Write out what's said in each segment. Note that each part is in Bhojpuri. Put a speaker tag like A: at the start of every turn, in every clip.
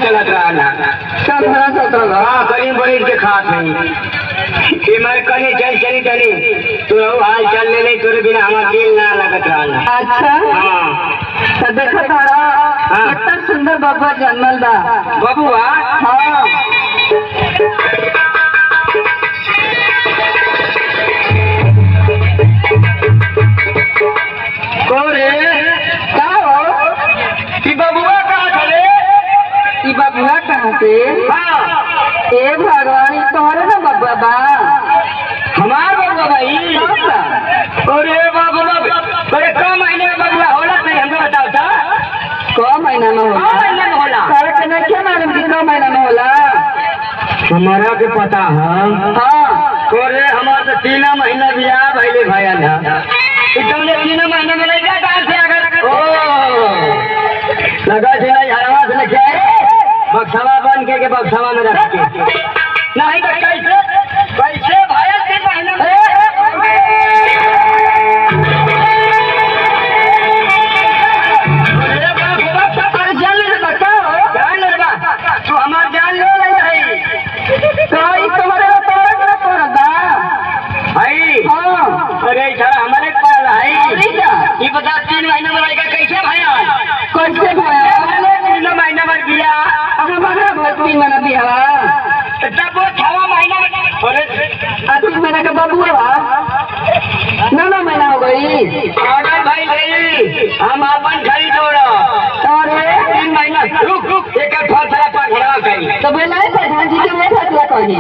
A: चलत रहा
B: संभरा सतल
A: हाँ करीब बड़ी के खात नहीं कि मैं कहीं चली तो हाल चल ले नहीं तोरे बिना हमारा दिल ना लगत रहा।
B: अच्छा
A: हाँ
B: तो देखो तारा कितना सुंदर बबुआ जन्मल बा
A: बबुआ
B: हाँ
A: कोरे
B: क्या हो
A: कि बबुआ कहाँ चले
B: ई बबुआ कहाँ से
A: हाँ
B: ए भगवान ई तोहरे ना बबुआ बा
A: हमार बबुआ भाई अरे बबुआ बड़े कम महीने में बबुआ होला नहीं हमको बताओ था
B: कौ महीना में होला
A: महीने में होला
B: तारा के नहीं क्या मालूम कि कौ महीना में होला
A: हमारा के पता है
B: हाँ
A: कोरे हमारा तो 3 महीना बिया भइले भया ना एकदम 3 महीने में नहीं जा कहाँ से अगर ओ लगा से नहीं हरवा से लेके आए बक्सवा बन के बक्सवा में रख के नहीं तो कैसे भाया 3 महीने में तू हमार जान ले रही
B: कोई तुम्हारे
A: भाई
B: हाँ
A: अरे इधर हमारे पाल है
B: क्या
A: ये बता 3 महीने में रहेगा कैसे भैया
B: कैसे भया
A: 3 महीने में बिया
B: हमारा भक्ति मना बिहावा
A: तब वो 6वां महीना अरे
B: 3 महीना का बबुआ बा 9 महीना हो गई
A: अगर भाई नहीं हम अपन खरी जोड़ो
B: अरे
A: 3 महीना रुक एक फसला पर खड़ा करी
B: तो बोलाई प्रधान जी के नहीं फैसला कही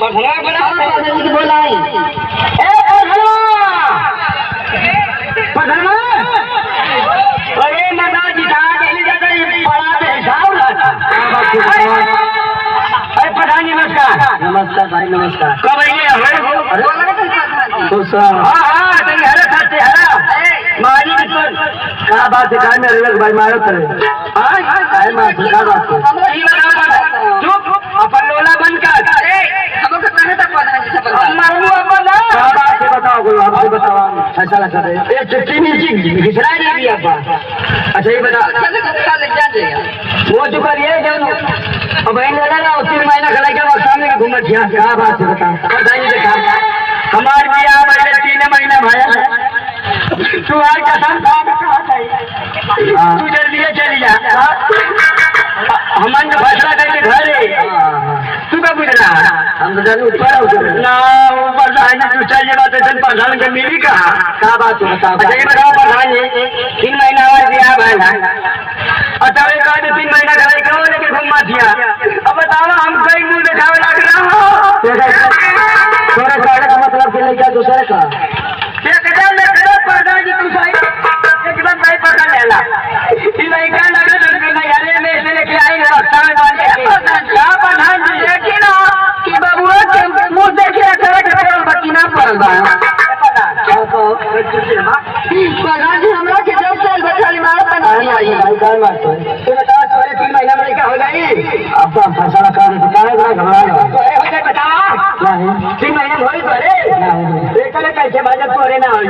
A: फसला बना
B: प्रधान जी के बोलाई
A: ए फसला अरे मदा जी दा डेली जाता है बड़ा हिसाब रहा अरे प्रधान जी नमस्कार भाई नमस्कार कब आएंगे
B: तो
A: हाँ तेरी हरा खाते हरा मारी बिल्कुल क्या बात है काय में अलग भाई मारो करे हाँ मार क्या बात है ये बता चुप अपन लोला बनकर
B: हमको कहने तक प्रधान जी से
A: हम मारू अपन क्या बात है बताओ कोई आपसे बताओ फैसला कर रहे ये चिट्ठी नीचे घिसरा नहीं दिया आपका अच्छा ये बता वो जो करिए क्या अब बहन लेना ना 3 महीना खड़ा के सामने के घूमत किया क्या बात है बता प्रधान जी देखा हमार बिया पहले 3 महीना भाया तू आज कसम तू जल्दी चली जा हमन फैसला करके घरे तू का बुझ रहा हम तो जाने ऊपर ना ऊपर जाने तू चाहिए बात है प्रधान के मिली कहा क्या बात है बता अच्छा ये बताओ प्रधान जी 3 महीना और बिया भाया अच्छा एक आदमी 3 महीना घर कहो लेके घूमा दिया अब बताओ हम कई मुंह दिखावे लग रहा थोड़ा साढ़े का मतलब के लेके दूसरे का एकदम प्रधान जी तू सही एकदम सही पकड़ लेला ये नहीं क्या लगा तो नयारे में ऐसे लेके आई रास्ता में बांध के क्या प्रधान जी देखी ना कि बबुआ के मुंह देखे करे करे बकीना पड़ल बा
B: प्रधान जी हमरा के 10 साल बचाली मार बना
A: भाई काय बात है तू बता थोड़े 3 महीना में क्या हो जाई अब तो फैसला कर दे काय बड़ा घबरा हो जाए बताओ नहीं 3 महीने होई तोरे नहीं एकले कैसे बाजा तोरे ना होई